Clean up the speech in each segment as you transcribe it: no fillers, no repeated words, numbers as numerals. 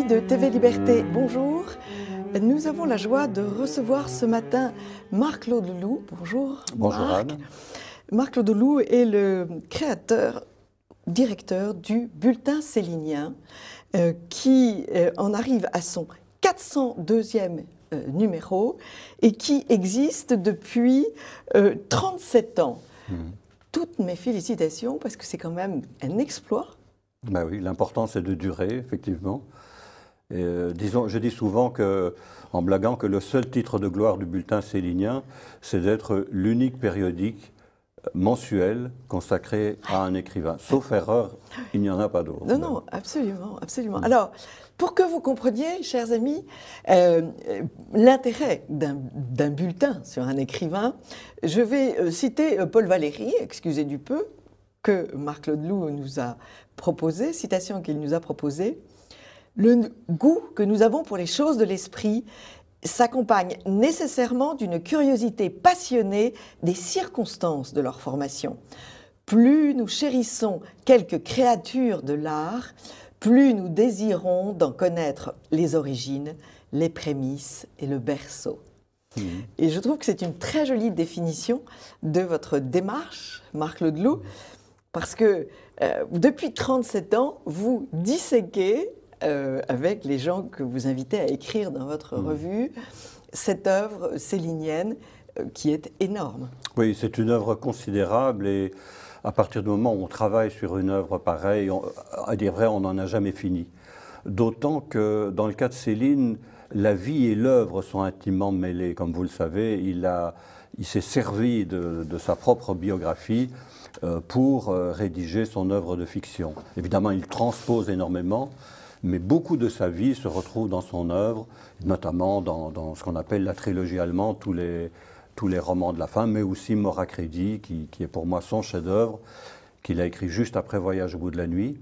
de TV Liberté, bonjour. Nous avons la joie de recevoir ce matin Marc-Claude Leloup. Bonjour. Bonjour Marc. Anne. Marc-Claude Leloup est le directeur du bulletin sélinien qui en arrive à son 402e numéro et qui existe depuis 37 ans. Toutes mes félicitations parce que c'est quand même un exploit. Ben oui, l'important c'est de durer, effectivement. Et, je dis souvent en blaguant que le seul titre de gloire du bulletin sélinien, c'est d'être l'unique périodique mensuel consacré à un écrivain. Sauf erreur, il n'y en a pas d'autre. Non, non, absolument, absolument. Alors, pour que vous compreniez, chers amis, l'intérêt d'un bulletin sur un écrivain, je vais citer Paul Valéry, excusez du peu, que Marc-Claude Leloup nous a proposé, citation qu'il nous a proposée. Le goût que nous avons pour les choses de l'esprit s'accompagne nécessairement d'une curiosité passionnée des circonstances de leur formation. Plus nous chérissons quelques créatures de l'art, plus nous désirons d'en connaître les origines, les prémices et le berceau. Et je trouve que c'est une très jolie définition de votre démarche, Marc-Claude Leloup, parce que depuis 37 ans, vous disséquez avec les gens que vous invitez à écrire dans votre revue, cette œuvre sélinienne qui est énorme. Oui, c'est une œuvre considérable et à partir du moment où on travaille sur une œuvre pareille, à dire vrai, on n'en a jamais fini. D'autant que dans le cas de Céline, la vie et l'œuvre sont intimement mêlées. Comme vous le savez, il s'est servi de sa propre biographie pour rédiger son œuvre de fiction. Évidemment, il transpose énormément, mais beaucoup de sa vie se retrouve dans son œuvre, notamment dans ce qu'on appelle la trilogie allemande, tous les romans de la fin, mais aussi Mort à crédit, qui est pour moi son chef-d'œuvre, qu'il a écrit juste après Voyage au bout de la nuit.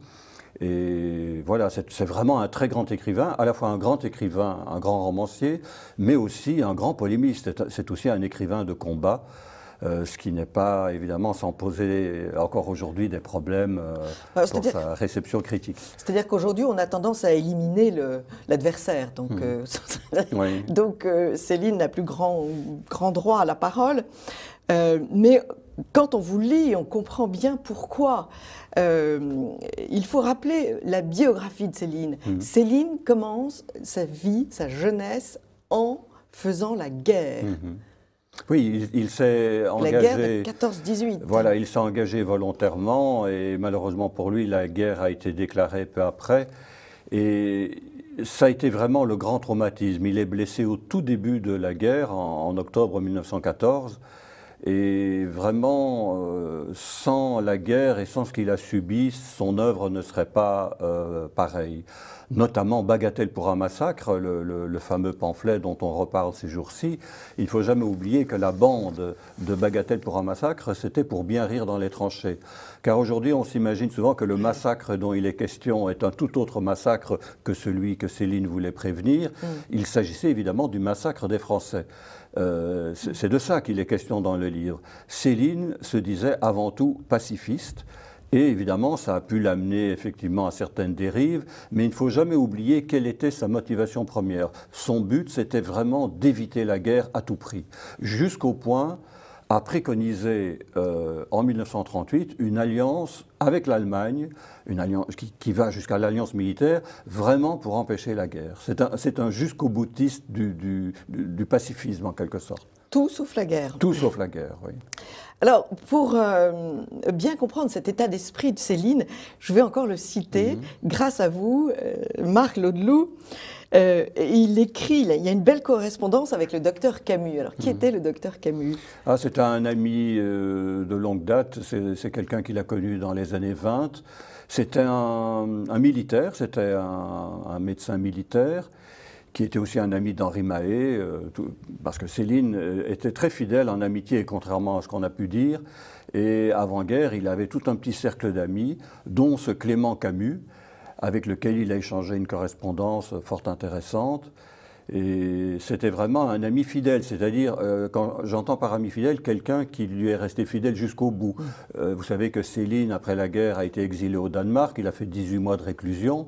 Et voilà, c'est vraiment un très grand écrivain, à la fois un grand écrivain, un grand romancier, mais aussi un grand polémiste. C'est aussi un écrivain de combat. Ce qui n'est pas évidemment sans poser encore aujourd'hui des problèmes pour sa réception critique. C'est-à-dire qu'aujourd'hui, on a tendance à éliminer l'adversaire. Donc, oui. donc Céline n'a plus grand droit à la parole. Mais quand on vous lit, on comprend bien pourquoi. Il faut rappeler la biographie de Céline. Céline commence sa vie, sa jeunesse, en faisant la guerre. Oui, il s'est engagé. La guerre de 14-18. Voilà, il s'est engagé volontairement et malheureusement pour lui, la guerre a été déclarée peu après. Et ça a été vraiment le grand traumatisme. Il est blessé au tout début de la guerre, en octobre 1914. Et vraiment, sans la guerre et sans ce qu'il a subi, son œuvre ne serait pas pareille. Notamment Bagatelle pour un massacre, le fameux pamphlet dont on reparle ces jours-ci. Il ne faut jamais oublier que la bande de Bagatelle pour un massacre, c'était pour bien rire dans les tranchées. Car aujourd'hui, on s'imagine souvent que le massacre dont il est question est un tout autre massacre que celui que Céline voulait prévenir. Il s'agissait évidemment du massacre des Français. C'est de ça qu'il est question dans le livre. Céline se disait avant tout pacifiste. Et évidemment, ça a pu l'amener effectivement à certaines dérives, mais il ne faut jamais oublier quelle était sa motivation première. Son but, c'était vraiment d'éviter la guerre à tout prix, jusqu'au point à préconiser en 1938 une alliance avec l'Allemagne, une alliance qui va jusqu'à l'alliance militaire, vraiment pour empêcher la guerre. C'est un jusqu'au boutiste du pacifisme en quelque sorte. Tout sauf la guerre. Tout sauf la guerre, oui. Alors, pour bien comprendre cet état d'esprit de Céline, je vais encore le citer, grâce à vous, Marc-Claude Leloup. Il écrit, il y a une belle correspondance avec le docteur Camus. Alors, qui était le docteur Camus? C'était un ami de longue date, c'est quelqu'un qu'il a connu dans les années 20. C'était un militaire, c'était un médecin militaire, qui était aussi un ami d'Henri Mahé, parce que Céline était très fidèle en amitié, contrairement à ce qu'on a pu dire. Et avant-guerre, il avait tout un petit cercle d'amis, dont ce Clément Camus, avec lequel il a échangé une correspondance fort intéressante. Et c'était vraiment un ami fidèle, c'est-à-dire, quand j'entends par ami fidèle, quelqu'un qui lui est resté fidèle jusqu'au bout. Vous savez que Céline, après la guerre, a été exilé au Danemark, il a fait 18 mois de réclusion.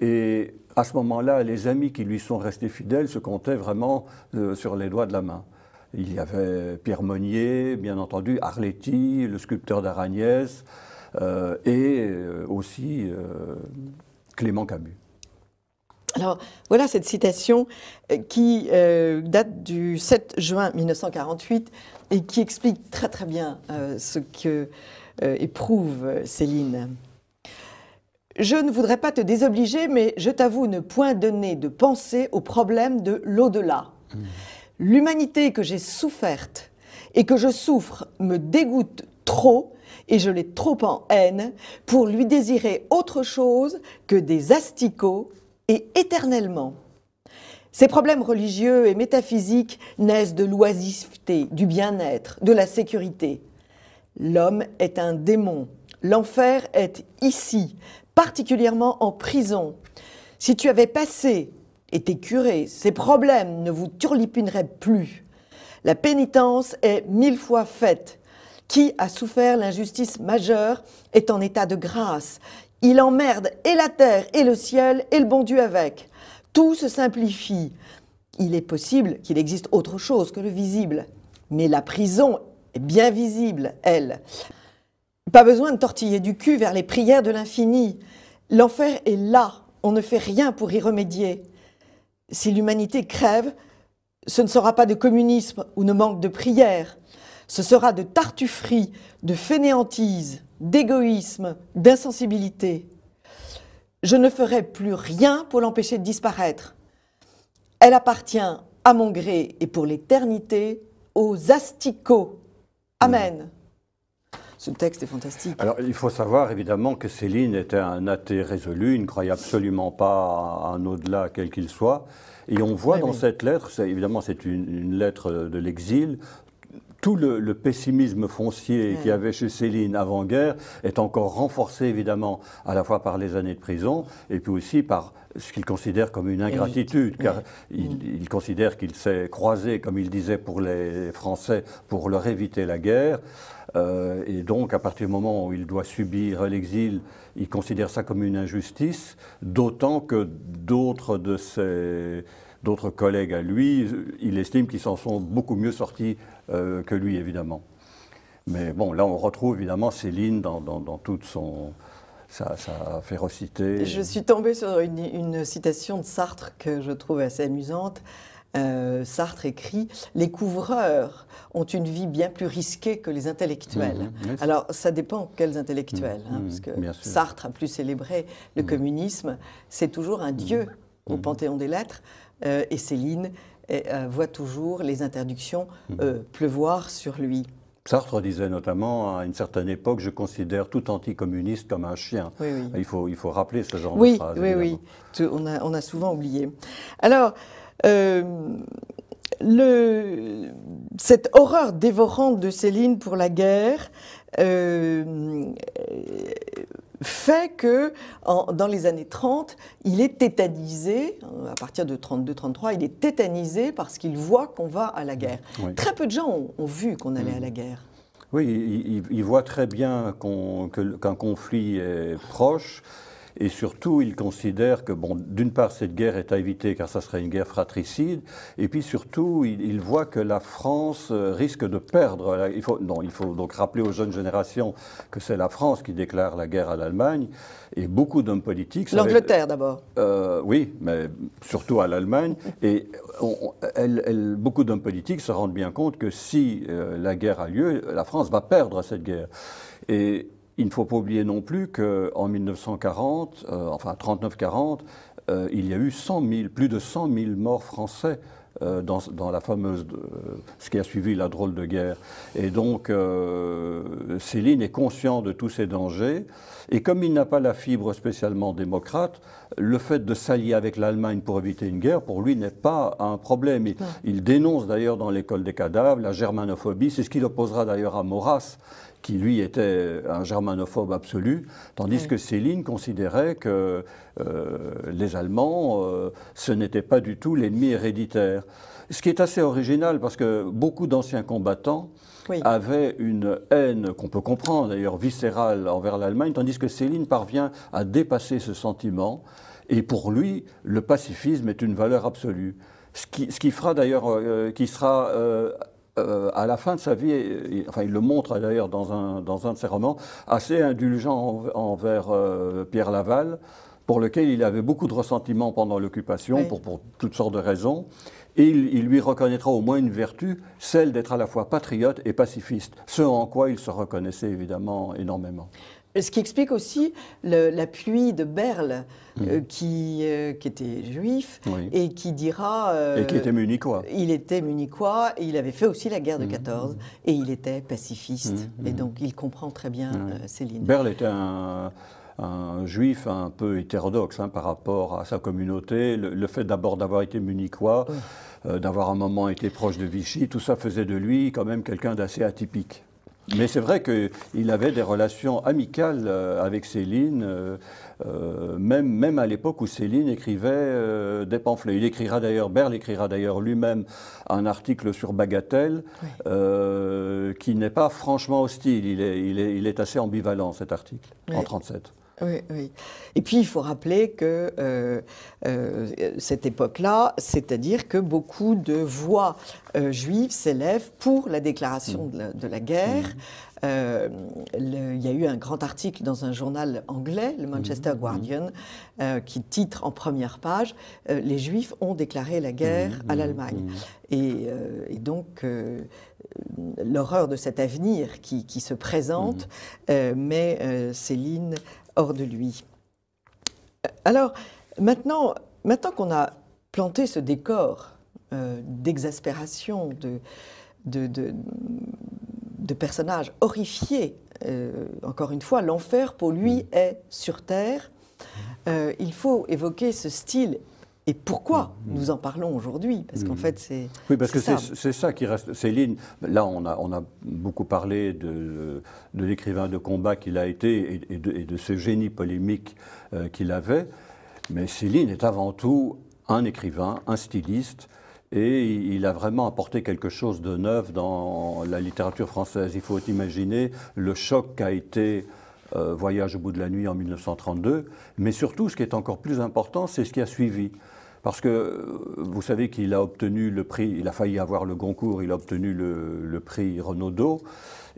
Et à ce moment-là, les amis qui lui sont restés fidèles se comptaient vraiment sur les doigts de la main. Il y avait Pierre Monnier, bien entendu, Arletty, le sculpteur d'Aragnès, et aussi Clément Camus. Alors, voilà cette citation qui date du 7 juin 1948 et qui explique très très bien ce que éprouve Céline. « Je ne voudrais pas te désobliger, mais je t'avoue ne point donner de pensée au problème de l'au-delà. L'humanité que j'ai soufferte et que je souffre me dégoûte trop, et je l'ai trop en haine, pour lui désirer autre chose que des asticots, et éternellement. Ces problèmes religieux et métaphysiques naissent de l'oisiveté, du bien-être, de la sécurité. L'homme est un démon. L'enfer est ici, particulièrement en prison. Si tu avais passé, été curé, ces problèmes ne vous turlupineraient plus. La pénitence est 1000 fois faite. Qui a souffert l'injustice majeure est en état de grâce. Il emmerde et la terre et le ciel et le bon Dieu avec. Tout se simplifie. Il est possible qu'il existe autre chose que le visible. Mais la prison est bien visible, elle. Pas besoin de tortiller du cul vers les prières de l'infini. L'enfer est là. On ne fait rien pour y remédier. Si l'humanité crève, ce ne sera pas de communisme ou de manque de prière. Ce sera de tartufferie, de fainéantise, d'égoïsme, d'insensibilité. Je ne ferai plus rien pour l'empêcher de disparaître. Elle appartient à mon gré et pour l'éternité aux asticots. Amen. Ce texte est fantastique. Alors, il faut savoir évidemment que Céline était un athée résolu, il ne croyait absolument pas à un au-delà quel qu'il soit. Et on voit dans cette lettre, évidemment c'est une lettre de l'exil, tout le pessimisme foncier qu'il y avait chez Céline avant-guerre est encore renforcé évidemment à la fois par les années de prison et puis aussi par ce qu'il considère comme une ingratitude, car il considère qu'il s'est croisé, comme il disait pour les Français, pour leur éviter la guerre. Et donc, à partir du moment où il doit subir l'exil, il considère ça comme une injustice, d'autant que d'autres collègues à lui, il estime qu'ils s'en sont beaucoup mieux sortis que lui, évidemment. Mais bon, là, on retrouve évidemment Céline dans toute sa férocité. Je suis tombée sur une citation de Sartre que je trouve assez amusante. Sartre écrit « Les couvreurs ont une vie bien plus risquée que les intellectuels ». Alors, ça dépend quels intellectuels, parce que Sartre a plus célébré le communisme. C'est toujours un dieu au Panthéon des lettres. Et Céline voit toujours les interdictions pleuvoir sur lui. Sartre disait notamment, à une certaine époque, je considère tout anticommuniste comme un chien. Oui, oui. Il faut rappeler ce genre de phrase. Oui, oui, oui. On a souvent oublié. Alors, cette horreur dévorante de Céline pour la guerre fait que, dans les années 30, il est tétanisé, à partir de 32-33, il est tétanisé parce qu'il voit qu'on va à la guerre. Oui. Très peu de gens ont vu qu'on allait à la guerre. Oui, il voit très bien qu'un conflit est proche. Et surtout, il considère que, bon, d'une part, cette guerre est à éviter car ça serait une guerre fratricide, et puis surtout, il voit que la France risque de perdre. Il faut donc rappeler aux jeunes générations que c'est la France qui déclare la guerre à l'Allemagne, et beaucoup d'hommes politiques... L'Angleterre d'abord. Oui, mais surtout à l'Allemagne, et beaucoup d'hommes politiques se rendent bien compte que si la guerre a lieu, la France va perdre cette guerre. Et il ne faut pas oublier non plus qu'en 1940, enfin 39-40, il y a eu plus de 100 000 morts français dans la fameuse, ce qui a suivi la drôle de guerre. Et donc, Céline est conscient de tous ces dangers. Et comme il n'a pas la fibre spécialement démocrate, le fait de s'allier avec l'Allemagne pour éviter une guerre, pour lui, n'est pas un problème. Il dénonce d'ailleurs dans l'école des cadavres la germanophobie. C'est ce qu'il opposera d'ailleurs à Maurras, qui lui était un germanophobe absolu, tandis que Céline considérait que les Allemands, ce n'était pas du tout l'ennemi héréditaire. Ce qui est assez original, parce que beaucoup d'anciens combattants avaient une haine, qu'on peut comprendre d'ailleurs, viscérale envers l'Allemagne, tandis que Céline parvient à dépasser ce sentiment Et pour lui, le pacifisme est une valeur absolue. Ce qui fera d'ailleurs, qui sera à la fin de sa vie, enfin il le montre d'ailleurs dans un de ses romans, assez indulgent envers Pierre Laval, pour lequel il avait beaucoup de ressentiment pendant l'occupation, oui, pour toutes sortes de raisons. Et il lui reconnaîtra au moins une vertu, celle d'être à la fois patriote et pacifiste, ce en quoi il se reconnaissait évidemment énormément. Ce qui explique aussi l'appui de Berle, qui était juif, oui, et qui dira... et qui était munichois. Il était munichois, et il avait fait aussi la guerre de 14, et il était pacifiste. Et donc il comprend très bien Céline. Berle était un juif un peu hétérodoxe par rapport à sa communauté. Le fait d'abord d'avoir été munichois, d'avoir un moment été proche de Vichy, tout ça faisait de lui quand même quelqu'un d'assez atypique. Mais c'est vrai qu'il avait des relations amicales avec Céline, même à l'époque où Céline écrivait des pamphlets. Berle écrira d'ailleurs lui-même un article sur Bagatelle, oui, qui n'est pas franchement hostile. Il est assez ambivalent, cet article, oui, en 1937. Oui, oui. Et puis, il faut rappeler que cette époque-là, c'est-à-dire que beaucoup de voix juives s'élèvent pour la déclaration de la guerre. Il y a eu un grand article dans un journal anglais, le Manchester Guardian, qui titre en première page « Les Juifs ont déclaré la guerre à l'Allemagne ». Et donc, l'horreur de cet avenir qui se présente met Céline hors de lui. Alors, maintenant qu'on a planté ce décor d'exaspération, de personnages horrifiés, encore une fois, l'enfer pour lui est sur terre, il faut évoquer ce style. Et pourquoi nous en parlons aujourd'hui? Parce qu'en fait, c'est... Oui, parce que c'est ça qui reste. Céline, là, on a beaucoup parlé de l'écrivain de combat qu'il a été et de ce génie polémique qu'il avait. Mais Céline est avant tout un écrivain, un styliste, et il a vraiment apporté quelque chose de neuf dans la littérature française. Il faut imaginer le choc qu'a été Voyage au bout de la nuit en 1932, mais surtout, ce qui est encore plus important, c'est ce qui a suivi. Parce que vous savez qu'il a obtenu le prix, il a failli avoir le Goncourt, il a obtenu le prix Renaudot,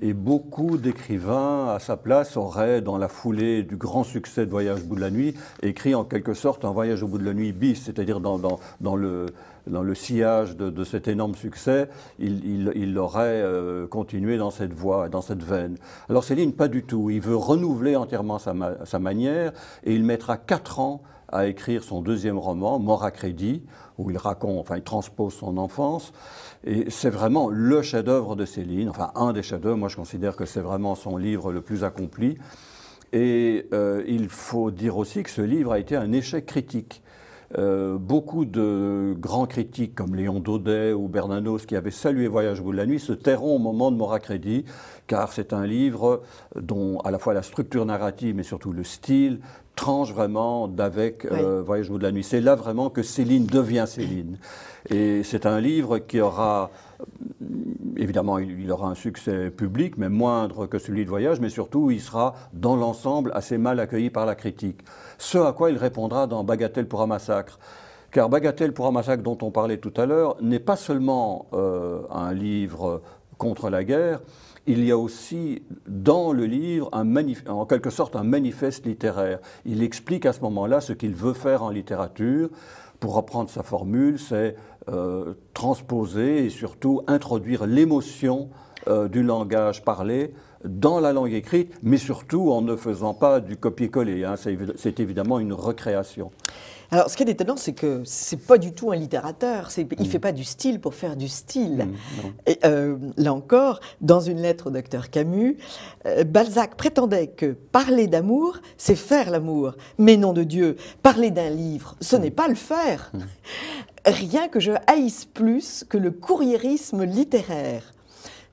et beaucoup d'écrivains à sa place auraient, dans la foulée du grand succès de Voyage au bout de la nuit, écrit en quelque sorte un Voyage au bout de la nuit bis, c'est-à-dire dans le sillage de cet énorme succès, il aurait continué dans cette voie, dans cette veine. Alors Céline, pas du tout. Il veut renouveler entièrement sa manière et il mettra 4 ans à écrire son deuxième roman, Mort à crédit, où il transpose son enfance. Et c'est vraiment le chef-d'œuvre de Céline, enfin un des chefs-d'œuvre. Moi, je considère que c'est vraiment son livre le plus accompli. Et il faut dire aussi que ce livre a été un échec critique. Beaucoup de grands critiques comme Léon Daudet ou Bernanos qui avaient salué Voyage au bout de la nuit se tairont au moment de Mort à crédit, car c'est un livre dont à la fois la structure narrative mais surtout le style tranche vraiment d'avec Voyage au bout de la nuit. C'est là vraiment que Céline devient Céline. Et c'est un livre qui aura, évidemment, il aura un succès public, mais moindre que celui de Voyage, mais surtout, il sera, dans l'ensemble, assez mal accueilli par la critique. Ce à quoi il répondra dans Bagatelle pour un massacre. Car Bagatelle pour un massacre, dont on parlait tout à l'heure, n'est pas seulement un livre contre la guerre, il y a aussi dans le livre en quelque sorte un manifeste littéraire. Il explique à ce moment-là ce qu'il veut faire en littérature. Pour reprendre sa formule, c'est transposer et surtout introduire l'émotion du langage parlé dans la langue écrite, mais surtout en ne faisant pas du copier-coller. C'est évidemment une recréation. Alors, ce qui est étonnant, c'est que c'est pas du tout un littérateur. Il fait pas du style pour faire du style. Et là encore, dans une lettre au docteur Camus, Balzac prétendait que parler d'amour, c'est faire l'amour. Mais nom de Dieu, parler d'un livre, ce n'est pas le faire. Rien que je haïsse plus que le courriérisme littéraire.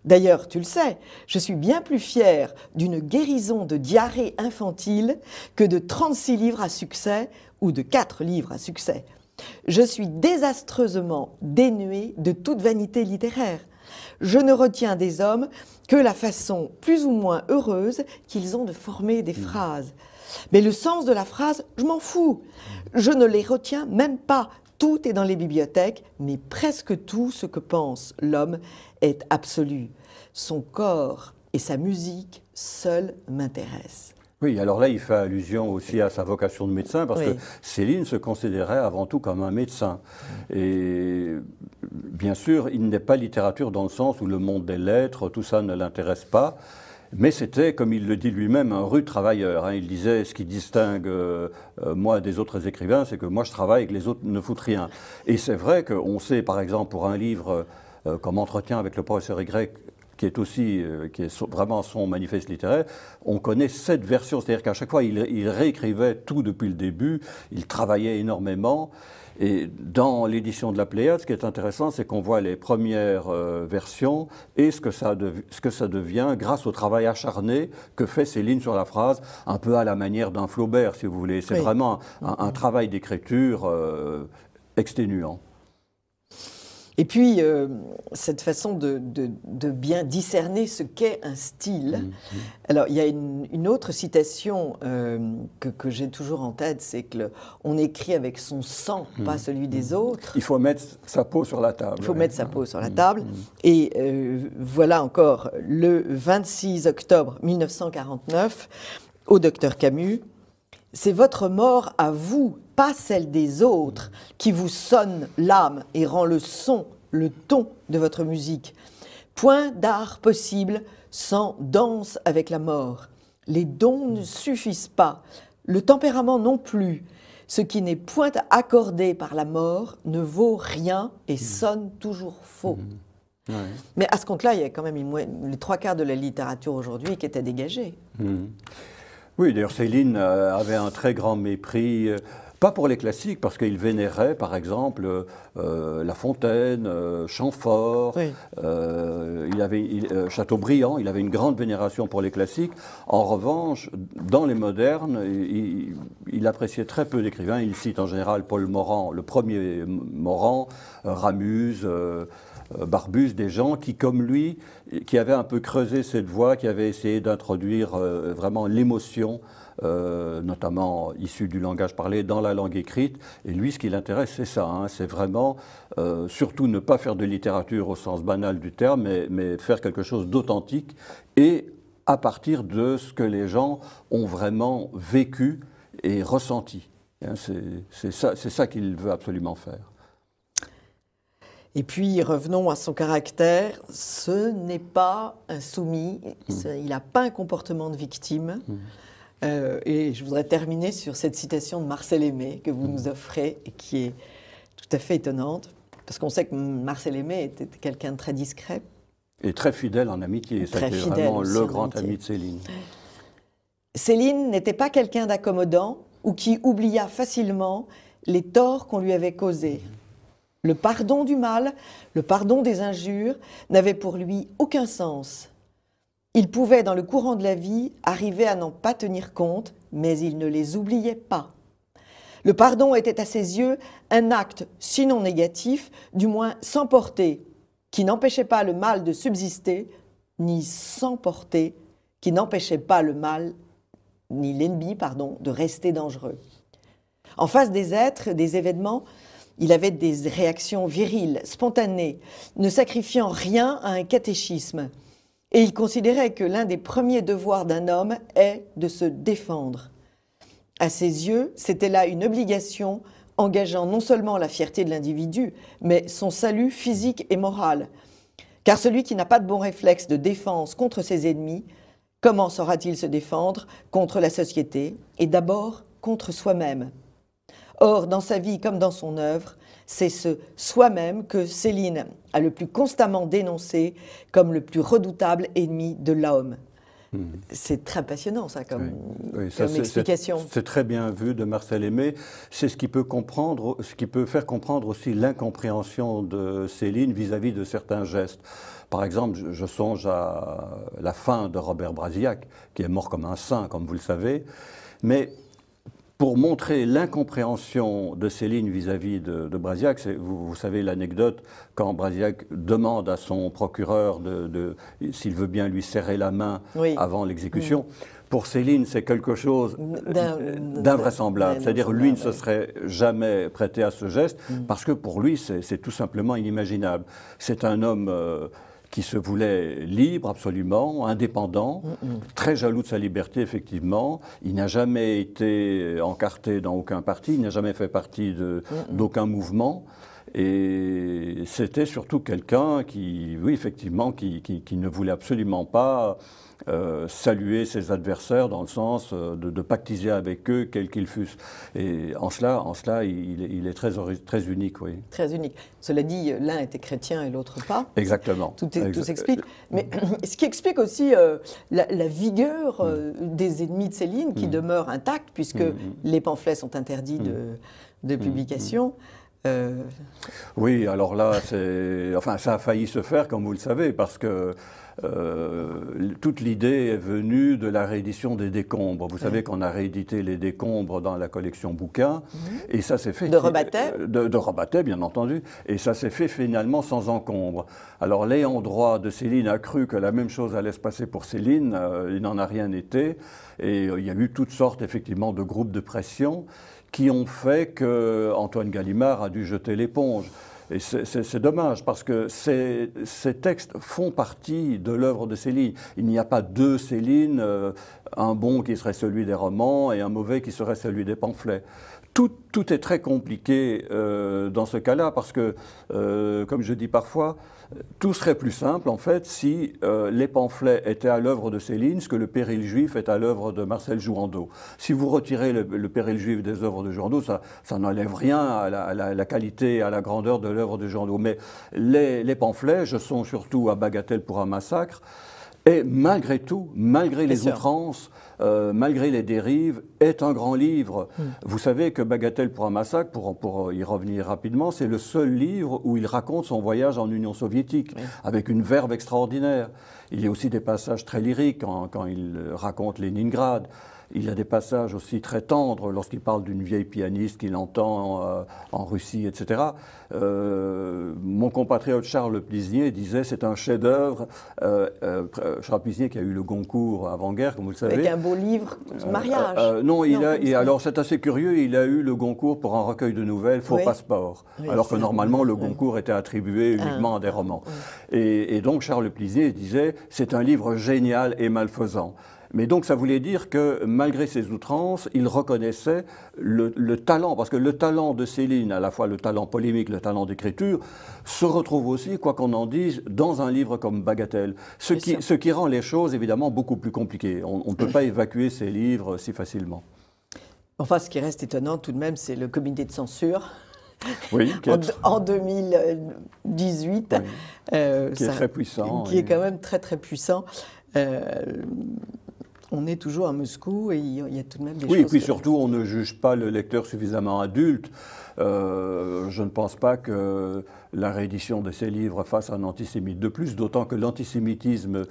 D'ailleurs, tu le sais, je suis bien plus fière d'une guérison de diarrhée infantile que de 36 livres à succès ou de 4 livres à succès. Je suis désastreusement dénuée de toute vanité littéraire. Je ne retiens des hommes que la façon plus ou moins heureuse qu'ils ont de former des phrases. Mais le sens de la phrase, je m'en fous. Je ne les retiens même pas. Tout est dans les bibliothèques, mais presque tout ce que pense l'homme est absolu. Son corps et sa musique seuls m'intéressent. Oui, alors là, il fait allusion aussi à sa vocation de médecin, parce Oui. que Céline se considérait avant tout comme un médecin. Et bien sûr, il n'est pas littérature dans le sens où le monde des lettres, tout ça ne l'intéresse pas. Mais c'était, comme il le dit lui-même, un rude travailleur. Hein. Il disait, ce qui distingue moi des autres écrivains, c'est que moi je travaille et que les autres ne foutent rien. Et c'est vrai qu'on sait, par exemple, pour un livre comme Entretien avec le professeur Y, qui est aussi vraiment son manifeste littéraire, on connaît 7 versions. C'est-à-dire qu'à chaque fois, il réécrivait tout depuis le début, il travaillait énormément. Et dans l'édition de la Pléiade, ce qui est intéressant, c'est qu'on voit les premières versions et ce que ça devient grâce au travail acharné que fait Céline sur la phrase, un peu à la manière d'un Flaubert, si vous voulez. C'est vraiment un travail d'écriture exténuant. Et puis, cette façon de bien discerner ce qu'est un style. Alors, il y a une autre citation que j'ai toujours en tête, c'est qu'on écrit avec son sang, pas celui des autres. Il faut mettre sa peau sur la table. Il faut mettre sa peau sur la table. Et voilà encore, le 26 octobre 1949, au docteur Camus, c'est votre mort à vous, pas celle des autres, qui vous sonne l'âme et rend le son, le ton de votre musique. Point d'art possible sans danse avec la mort. Les dons ne suffisent pas, le tempérament non plus. Ce qui n'est point accordé par la mort ne vaut rien et sonne toujours faux. Ouais. Mais à ce compte-là, il y a quand même les 3/4 de la littérature aujourd'hui qui étaient dégagés. Oui, d'ailleurs, Céline avait un très grand mépris, pas pour les classiques, parce qu'il vénérait, par exemple, La Fontaine, Chamfort, Oui. Chateaubriand. Il avait une grande vénération pour les classiques. En revanche, dans les modernes, il appréciait très peu d'écrivains. Il cite en général Paul Morand, le premier Morand, Ramuse, Barbus, des gens qui, comme lui, qui avaient un peu creusé cette voie, qui avaient essayé d'introduire vraiment l'émotion, notamment issue du langage parlé, dans la langue écrite. Et lui, ce qui l'intéresse, c'est ça, hein, c'est vraiment surtout ne pas faire de littérature au sens banal du terme, mais faire quelque chose d'authentique et à partir de ce que les gens ont vraiment vécu et ressenti. Hein, c'est ça qu'il veut absolument faire. Et puis, revenons à son caractère. Ce n'est pas un soumis, il n'a pas un comportement de victime. Et je voudrais terminer sur cette citation de Marcel Aimé que vous nous offrez et qui est tout à fait étonnante, parce qu'on sait que Marcel Aimé était quelqu'un de très discret. Et très fidèle en amitié. C'était vraiment le grand ami de Céline. Céline n'était pas quelqu'un d'accommodant ou qui oublia facilement les torts qu'on lui avait causés. Le pardon du mal, le pardon des injures n'avait pour lui aucun sens. Il pouvait, dans le courant de la vie, arriver à n'en pas tenir compte, mais il ne les oubliait pas. Le pardon était à ses yeux un acte, sinon négatif, du moins sans portée, qui n'empêchait pas le mal de subsister, ni sans portée, qui n'empêchait pas le mal, ni l'ennemi, de rester dangereux. En face des êtres, des événements, il avait des réactions viriles, spontanées, ne sacrifiant rien à un catéchisme. Et il considérait que l'un des premiers devoirs d'un homme est de se défendre. À ses yeux, c'était là une obligation engageant non seulement la fierté de l'individu, mais son salut physique et moral. Car celui qui n'a pas de bon réflexe de défense contre ses ennemis, comment saura-t-il se défendre contre la société et d'abord contre soi-même ? Or, dans sa vie comme dans son œuvre, c'est ce soi-même que Céline a le plus constamment dénoncé comme le plus redoutable ennemi de l'homme. C'est très passionnant, ça, comme explication. C'est très bien vu de Marcel Aimé. C'est ce qui peut faire comprendre aussi l'incompréhension de Céline vis-à-vis de certains gestes. Par exemple, je songe à la fin de Robert Brasillac, qui est mort comme un saint, comme vous le savez. Mais pour montrer l'incompréhension de Céline vis-à-vis de Brasillac. Vous savez l'anecdote, quand Brasillac demande à son procureur s'il veut bien lui serrer la main avant l'exécution. Pour Céline, c'est quelque chose d'invraisemblable. C'est-à-dire, lui ne se serait jamais prêté à ce geste, parce que pour lui, c'est tout simplement inimaginable. C'est un homme qui se voulait libre, absolument, indépendant, très jaloux de sa liberté, effectivement. Il n'a jamais été encarté dans aucun parti, il n'a jamais fait partie d'aucun mouvement. Et c'était surtout quelqu'un qui, oui, effectivement, qui ne voulait absolument pas saluer ses adversaires dans le sens de pactiser avec eux, quels qu'ils fussent. Et en cela il est très unique, oui. Très unique. Cela dit, l'un était chrétien et l'autre pas. Exactement. Tout s'explique. Mais ce qui explique aussi la vigueur des ennemis de Céline, qui demeure intacte, puisque les pamphlets sont interdits de publication. Oui, alors là, ça a failli se faire, comme vous le savez, parce que toute l'idée est venue de la réédition des décombres. Vous savez qu'on a réédité les décombres dans la collection bouquins, et ça s'est fait... De Rebattet de Rebattet, bien entendu, et ça s'est fait finalement sans encombre. Alors l'ayant droit de Céline a cru que la même chose allait se passer pour Céline, il n'en a rien été, et il y a eu toutes sortes, effectivement, de groupes de pression qui ont fait qu'Antoine Gallimard a dû jeter l'éponge. Et c'est dommage, parce que ces textes font partie de l'œuvre de Céline. Il n'y a pas deux Céline, un bon qui serait celui des romans et un mauvais qui serait celui des pamphlets. Tout est très compliqué dans ce cas-là, parce que, comme je dis parfois, tout serait plus simple, en fait, si les pamphlets étaient à l'œuvre de Céline, ce que le péril juif est à l'œuvre de Marcel Jouhandeau. Si vous retirez le péril juif des œuvres de Jouhandeau, ça n'enlève rien à la qualité, à la grandeur de l'œuvre de Jouhandeau. Mais les pamphlets, je songe surtout à Bagatelle pour un massacre, et malgré tout, malgré les outrances, malgré les dérives, est un grand livre. Vous savez que Bagatelle pour un massacre, pour y revenir rapidement, c'est le seul livre où il raconte son voyage en Union soviétique, avec une verve extraordinaire. Il y a aussi des passages très lyriques quand il raconte Leningrad. Il y a des passages aussi très tendres lorsqu'il parle d'une vieille pianiste qu'il entend en Russie, etc. Mon compatriote Charles Plisnier disait c'est un chef-d'œuvre. Charles Plisnier qui a eu le Goncourt avant-guerre, comme vous le savez. Avec un beau livre de mariage. Non, alors c'est assez curieux, il a eu le Goncourt pour un recueil de nouvelles, Faux Passeport. Alors que normalement le Goncourt était attribué uniquement à des romans. Et donc Charles Plisnier disait c'est un livre génial et malfaisant. Mais donc ça voulait dire que malgré ses outrances, il reconnaissait le talent, parce que le talent de Céline, à la fois le talent polémique, le talent d'écriture, se retrouve aussi, quoi qu'on en dise, dans un livre comme Bagatelle. Ce qui rend les choses évidemment beaucoup plus compliquées. On ne peut pas évacuer ces livres si facilement. Enfin, ce qui reste étonnant tout de même, c'est le comité de censure. Oui, en 2018. Qui est très puissant. Qui est quand même très très puissant. On est toujours à Moscou et il y a tout de même des choses... Oui, et puis surtout, on ne juge pas le lecteur suffisamment adulte. Je ne pense pas que la réédition de ces livres fasse un antisémite de plus, d'autant que l'antisémitisme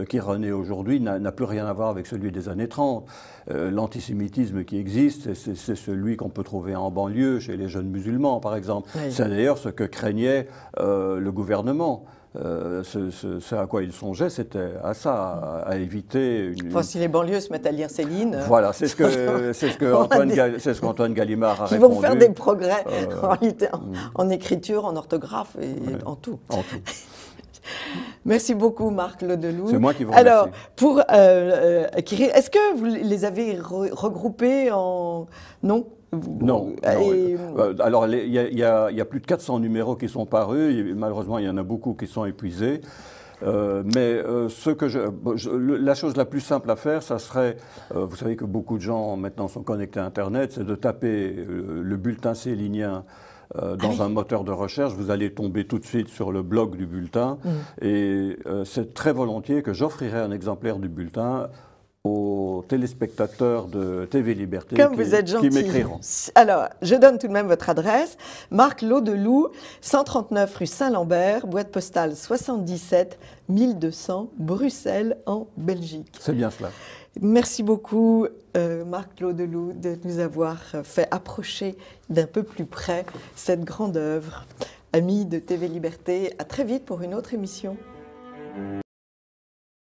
qui renaît aujourd'hui n'a plus rien à voir avec celui des années 30. L'antisémitisme qui existe, c'est celui qu'on peut trouver en banlieue, chez les jeunes musulmans, par exemple. Oui. C'est d'ailleurs ce que craignait le gouvernement. Ce à quoi il songeait, c'était à ça, à éviter... Enfin, si les banlieues se mettent à lire Céline... Voilà, c'est ce que Antoine Gallimard a répondu. Ils vont faire des progrès en écriture, en orthographe et en tout. En tout. Merci beaucoup, Marc Laudeloup. C'est moi qui vous remercie. Alors, est-ce que vous les avez regroupés en... Non ? Non. Alors, il y a plus de 400 numéros qui sont parus. Et malheureusement, il y en a beaucoup qui sont épuisés. Mais la chose la plus simple à faire, ça serait, vous savez que beaucoup de gens maintenant sont connectés à Internet, c'est de taper le bulletin célinien dans un moteur de recherche. Vous allez tomber tout de suite sur le blog du bulletin. Et c'est très volontiers que j'offrirai un exemplaire du bulletin aux téléspectateurs de TV Liberté Comme vous êtes gentil. qui m'écriront. Alors, je donne tout de même votre adresse. Marc Laudeloup, 139 rue Saint-Lambert, boîte postale 77 1200, Bruxelles, en Belgique. C'est bien cela. Merci beaucoup, Marc Laudeloup, de nous avoir fait approcher d'un peu plus près cette grande œuvre. Amis de TV Liberté, à très vite pour une autre émission.